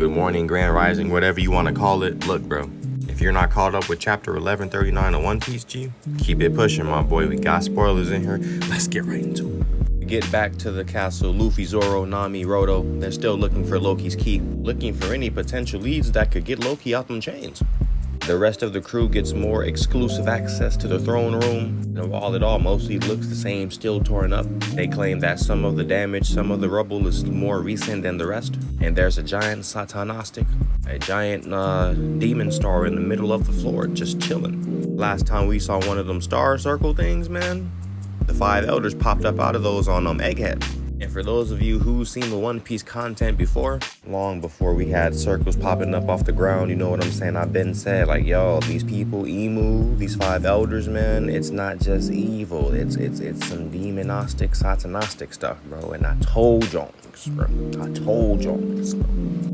good morning, grand rising, whatever you want to call it. Look, bro, if you're not caught up with chapter 1139 of One Piece, G, keep it pushing, my boy. We got spoilers in here. Let's get right into it. Get back to the castle. Luffy, Zoro, Nami, Roto, they're still looking for Loki's key, looking for any potential leads that could get Loki out them chains. The rest of the crew gets more exclusive access to the throne room. And while it all mostly looks the same, still torn up, they claim that some of the damage, some of the rubble is more recent than the rest. And there's a giant Satanistic, a giant demon star in the middle of the floor, just chilling. Last time we saw one of them star circle things, man, the 5 elders popped up out of those on Egghead. And for those of you who've seen the One Piece content before, long before we had circles popping up off the ground, you know what I'm saying? I've been said, like, yo, these people, Emu, these 5 elders, man, it's not just evil. It's some demonistic, satanistic stuff, bro. And I told y'all, bro.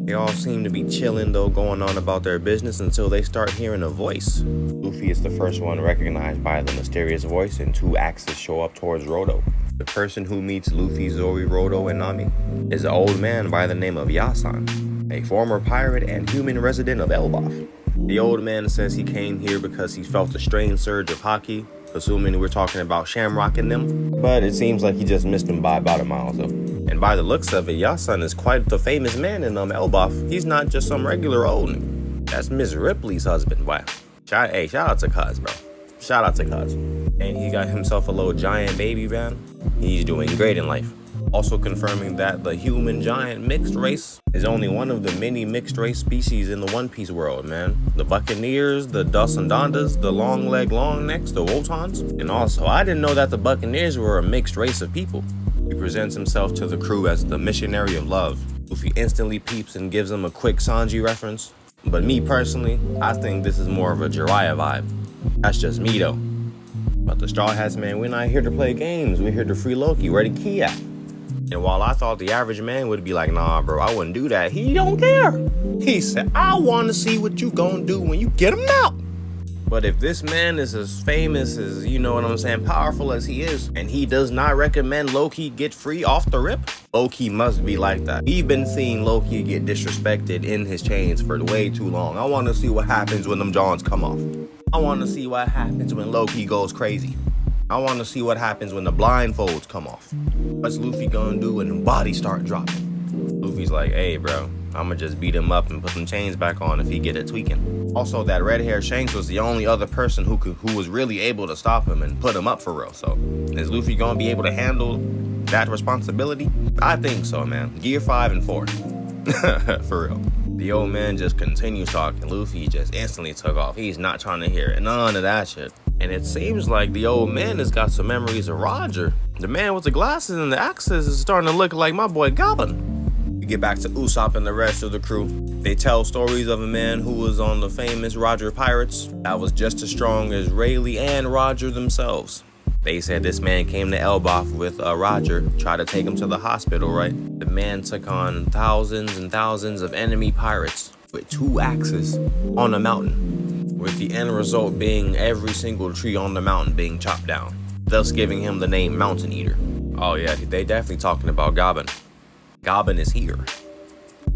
They all seem to be chilling, though, going on about their business until they start hearing a voice. Luffy is the first one recognized by the mysterious voice, and 2 axes show up towards Roto. The person who meets Luffy, Zoro, Roto, and Nami is an old man by the name of Yasan, a former pirate and human resident of Elbaf. The old man says he came here because he felt a strange surge of haki, assuming we're talking about Shamrock and them, but it seems like he just missed him by about a mile though. And by the looks of it, Yasan is quite the famous man in Elbaf. He's not just some regular old nigga. That's Miss Ripley's husband. Wow. Shout out to Cuz, bro. Shout out to Cuz. And he got himself a little giant baby, man. He's doing great in life. Also confirming that the human giant mixed race is only one of the many mixed race species in the One Piece world, man. The Buccaneers, the Dosandondas, the long leg long necks, the Wotans. And also, I didn't know that the Buccaneers were a mixed race of people. He presents himself to the crew as the missionary of love. Luffy instantly peeps and gives him a quick Sanji reference. But me personally, I think this is more of a Jiraiya vibe. That's just me though. But the Straw Hats, man, we're not here to play games. We're here to free Loki. Where the key at? And while I thought the average man would be like, nah, bro, I wouldn't do that, he don't care. He said, I want to see what you gonna do when you get him out. But if this man is as famous as, you know what I'm saying, powerful as he is, and he does not recommend Loki get free off the rip, Loki must be like that. We've been seeing Loki get disrespected in his chains for way too long. I want to see what happens when them Johns come off. I want to see what happens when Loki goes crazy. I want to see what happens when the blindfolds come off. What's Luffy gonna do when the bodies start dropping? Luffy's like, hey, bro, I'ma just beat him up and put some chains back on if he get it tweaking. Also, that red-haired Shanks was the only other person who was really able to stop him and put him up for real. So, is Luffy gonna be able to handle that responsibility? I think so, man. Gear 5 and 4. For real. The old man just continues talking. Luffy just instantly took off. He's not trying to hear none of that shit. And it seems like the old man has got some memories of Roger. The man with the glasses and the axes is starting to look like my boy Goblin. We get back to Usopp and the rest of the crew. They tell stories of a man who was on the famous Roger Pirates that was just as strong as Rayleigh and Roger themselves. They said this man came to Elbaf with Roger, tried to take him to the hospital, right? The man took on thousands and thousands of enemy pirates with 2 axes on a mountain, with the end result being every single tree on the mountain being chopped down, thus giving him the name Mountain Eater. Oh yeah, they definitely talking about Goblin. Goblin is here.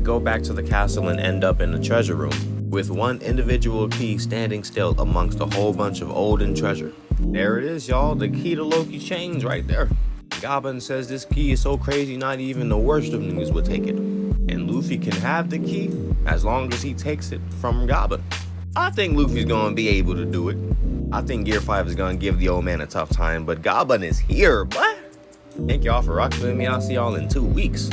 Go back to the castle and end up in the treasure room, with one individual key standing still amongst a whole bunch of olden treasure. There it is, y'all, the key to Loki's chains right there. Goblin says this key is so crazy not even the worst of niggas would take it. And Luffy can have the key as long as he takes it from Goblin. I think Luffy's gonna be able to do it. I think Gear 5 is gonna give the old man a tough time, but Goblin is here, boy. Thank y'all for rocking with me. I'll see y'all in 2 weeks.